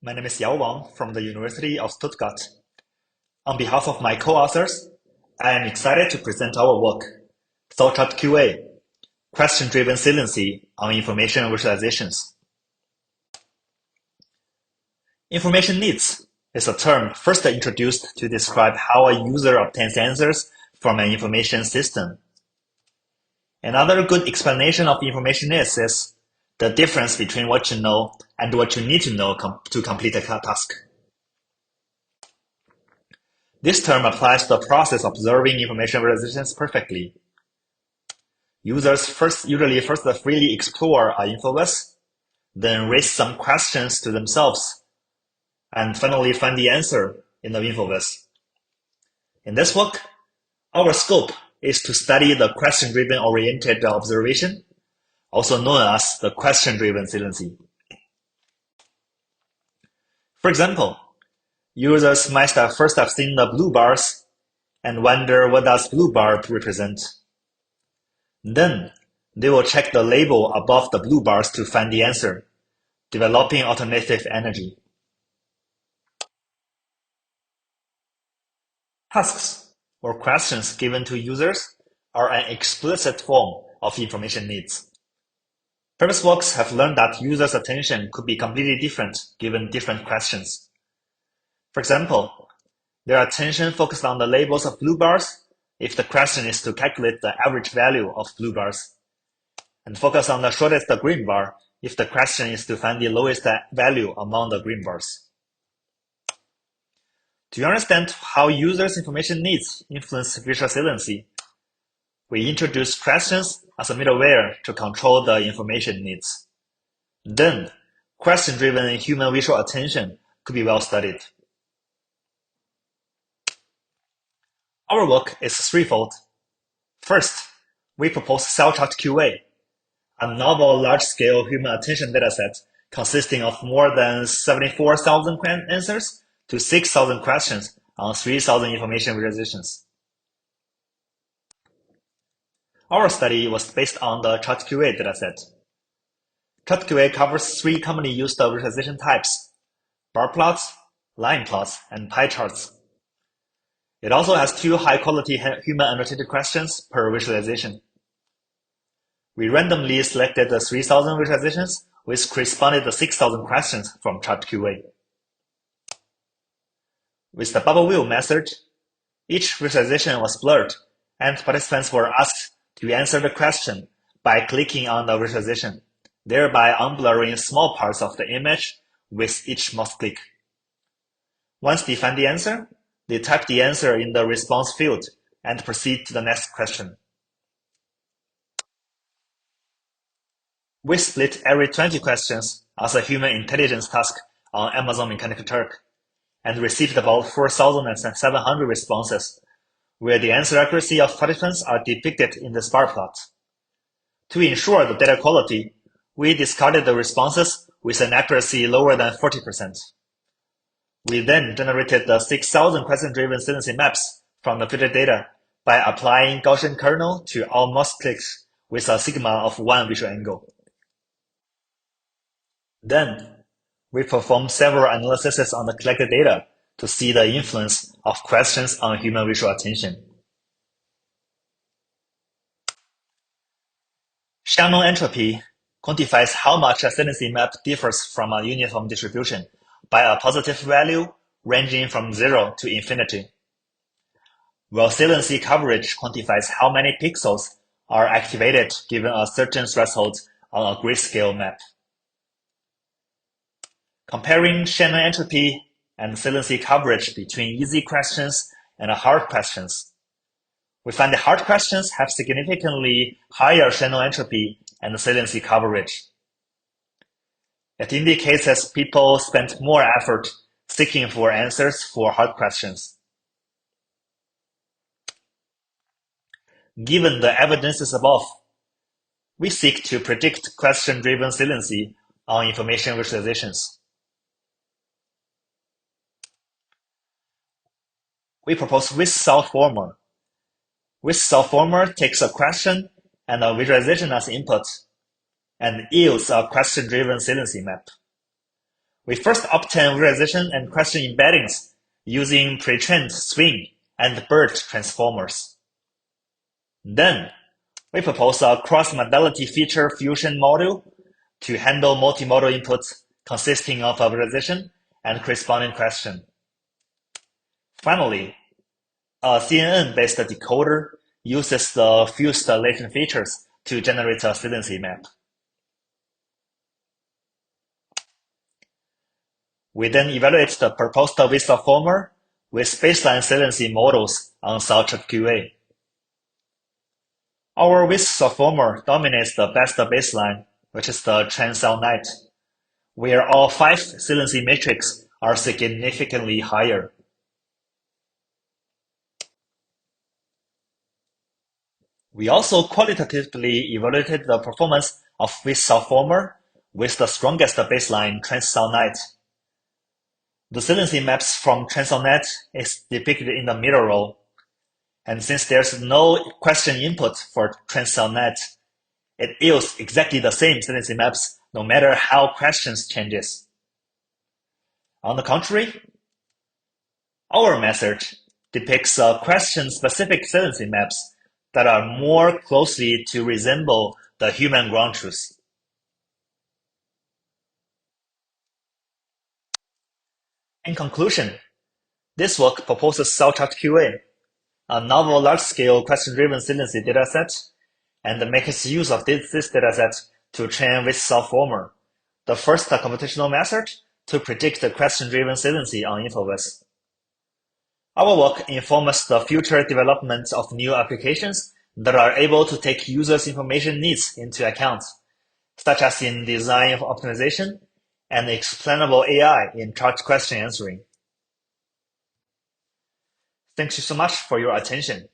My name is Wang from the University of Stuttgart. On behalf of my co-authors, I am excited to present our work, SalChartQA, Question-Driven Saliency on Information Visualizations. Information needs is a term first introduced to describe how a user obtains answers from an information system. Another good explanation of information needs is the difference between what you know and what you need to know to complete a task. This term applies to the process of observing information visualizations perfectly. Users usually first freely explore an Infovis, then raise some questions to themselves, and finally find the answer in the Infovis. In this work, our scope is to study the question-driven oriented observation, also known as the question-driven saliency. For example, users might first have seen the blue bars and wonder what does blue bar represent. Then they will check the label above the blue bars to find the answer, developing alternative energy. Tasks or questions given to users are an explicit form of information needs. Previous works have learned that users' attention could be completely different given different questions. For example, their attention focused on the labels of blue bars if the question is to calculate the average value of blue bars, and focus on the shortest green bar if the question is to find the lowest value among the green bars. To understand how users' information needs influence visual saliency, we introduce questions as a middleware to control the information needs. Then, question-driven human visual attention could be well studied. Our work is threefold. First, we propose SalChartQA, a novel large-scale human attention dataset consisting of more than 74,000 answers to 6,000 questions on 3,000 information visualizations. Our study was based on the ChartQA dataset. ChartQA covers three commonly used visualization types: bar plots, line plots, and pie charts. It also has two high-quality human annotated questions per visualization. We randomly selected the 3,000 visualizations which corresponded to 6,000 questions from ChartQA. With the BubbleView method, each visualization was blurred, and participants were asked to answer the question by clicking on the visualization, thereby unblurring small parts of the image with each mouse click. Once they find the answer, they type the answer in the response field and proceed to the next question. We split every 20 questions as a human intelligence task on Amazon Mechanical Turk and received about 4,700 responses, where the answer accuracy of participants are depicted in the bar plot. To ensure the data quality, we discarded the responses with an accuracy lower than 40%. We then generated the 6,000 question-driven saliency maps from the filtered data by applying Gaussian kernel to all mouse clicks with a sigma of 1 visual angle. Then, we performed several analyses on the collected data to see the influence of questions on human visual attention. Shannon entropy quantifies how much a saliency map differs from a uniform distribution by a positive value ranging from 0 to infinity, while saliency coverage quantifies how many pixels are activated given a certain threshold on a grayscale map. Comparing Shannon entropy and saliency coverage between easy questions and hard questions, we find the hard questions have significantly higher Shannon entropy and saliency coverage. It indicates that people spent more effort seeking for answers for hard questions. Given the evidences above, we seek to predict question-driven saliency on information visualizations. We propose with-SAL-Former. With-SAL-Former takes a question and a visualization as input, and yields a question-driven saliency map. We first obtain visualization and question embeddings using pre-trained swing and BERT transformers. Then, we propose a cross-modality feature fusion module to handle multimodal inputs consisting of a visualization and corresponding question. Finally, a CNN-based decoder uses the fused latent features to generate a saliency map. We then evaluate the proposed Visualisations with baseline saliency models on SalChartQA. Our Visualisations dominates the best baseline, which is the transcell net, where all 5 saliency metrics are significantly higher. We also qualitatively evaluated the performance of Visualisations with the strongest baseline transcell net. The saliency maps from transcell net is depicted in the middle row, and since there's no question input for transcell net, it yields exactly the same saliency maps no matter how questions changes. On the contrary, our method depicts question-specific saliency maps that are more closely to resemble the human ground truth. In conclusion, this work proposes SalChartQA, a novel large-scale question-driven saliency dataset, and makes use of this dataset to train Visualisations, the first computational method to predict the question-driven saliency on Elfares. Our work informs the future development of new applications that are able to take users' information needs into account, such as in design optimization and explainable AI in chart question answering. Thank you so much for your attention.